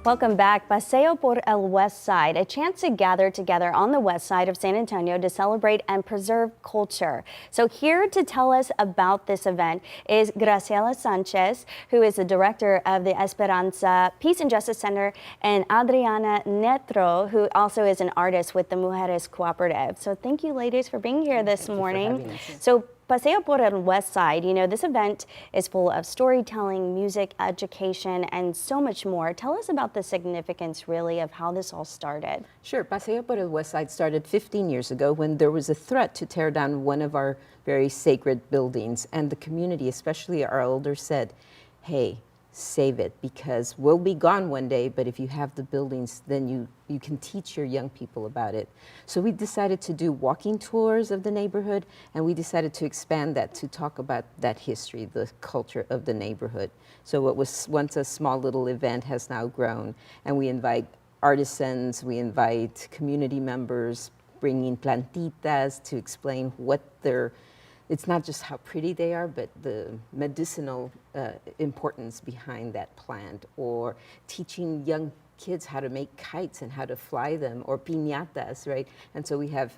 Welcome back. Paseo por el Westside, a chance to gather together on the west side of San Antonio to celebrate and preserve culture. So here to tell us about this event is Graciela Sanchez, who is the director of the Esperanza Peace and Justice Center, and Adriana Netro, who also is an artist with the Mujeres Cooperative. So thank you, ladies, for being here this morning. So Paseo por el Westside, you know, this event is full of storytelling, music, education, and so much more. Tell us about the significance, really, of how this all started. Sure. Paseo por el Westside started 15 years ago when there was a threat to tear down one of our very sacred buildings. And the community, especially our elders, said, hey, save it, because we'll be gone one day, but if you have the buildings, then you can teach your young people about it. So we decided to do walking tours of the neighborhood, and we decided to expand that to talk about that history, the culture of the neighborhood. So what was once a small little event has now grown, and we invite artisans, we invite community members, bringing plantitas to explain what it's not just how pretty they are, but the medicinal importance behind that plant, or teaching young kids how to make kites and how to fly them, or piñatas, right? And so we have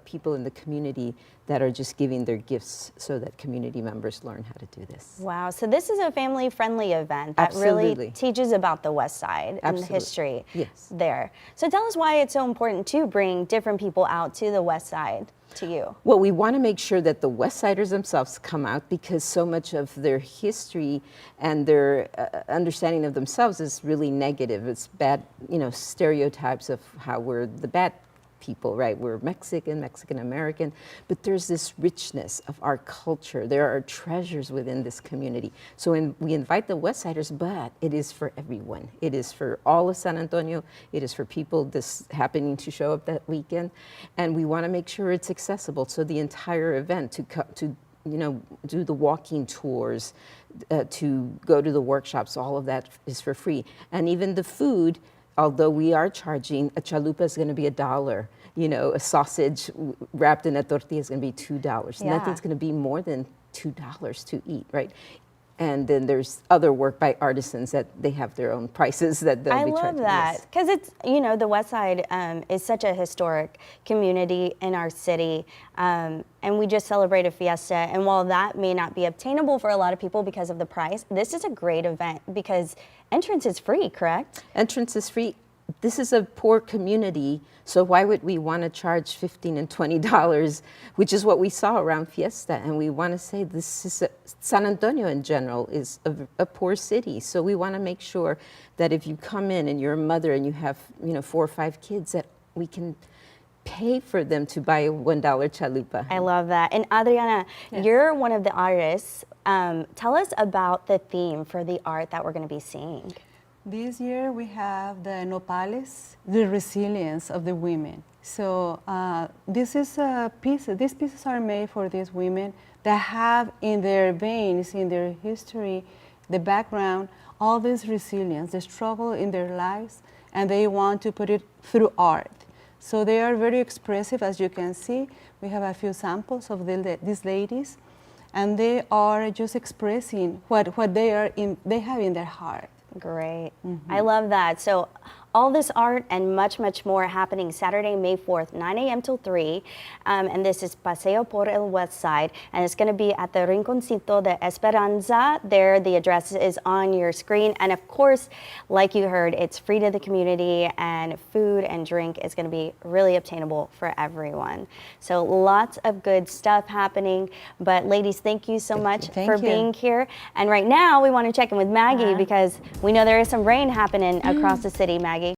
people in the community that are just giving their gifts so that community members learn how to do this. Wow, so this is a family-friendly event that really teaches about the West Side and the history there. So tell us why it's so important to bring different people out to the West Side. To you? Well, we want to make sure that the West Siders themselves come out, because so much of their history and their understanding of themselves is really negative. It's bad, you know, stereotypes of how we're the bad people, right? We're Mexican, Mexican-American, but there's this richness of our culture. There are treasures within this community. So we invite the West Siders, but it is for everyone. It is for all of San Antonio. It is for people this happening to show up that weekend. And we want to make sure it's accessible. So the entire event, to you know, do the walking tours, to go to the workshops, all of that is for free. And even the food, although we are charging, a chalupa is going to be $1. You know, a sausage wrapped in a tortilla is going to be $2. Yeah. Nothing's going to be more than $2 to eat, right? And then there's other work by artisans that they have their own prices that they'll be charging. I love that, because it's, you know, the West Side is such a historic community in our city, and we just celebrated Fiesta, and while that may not be obtainable for a lot of people because of the price, this is a great event because entrance is free, correct? Entrance is free. This is a poor community, so why would we want to charge $15 and $20, which is what we saw around Fiesta? And we want to say this is San Antonio in general is a poor city, so we want to make sure that if you come in and you're a mother and you have, you know, 4 or 5 kids, that we can pay for them to buy a $1 chalupa. I love that. And Adriana, you're one of the artists. Tell us about the theme for the art that we're going to be seeing. This year we have the nopales, the resilience of the women. So this is a piece. These pieces are made for these women that have in their veins, in their history, the background, all this resilience, the struggle in their lives, and they want to put it through art. So they are very expressive, as you can see. We have a few samples of these ladies, and they are just expressing what they have in their heart. Great. I love that. So all this art and much, much more happening Saturday, May 4th, 9 a.m. till 3. And this is Paseo por el Westside. And it's going to be at the Rinconcito de Esperanza. There, the address is on your screen. And of course, like you heard, it's free to the community, and food and drink is going to be really obtainable for everyone. So lots of good stuff happening. But ladies, thank you so much for being here. And right now, we want to check in with Maggie because we know there is some rain happening across the city. Maggie,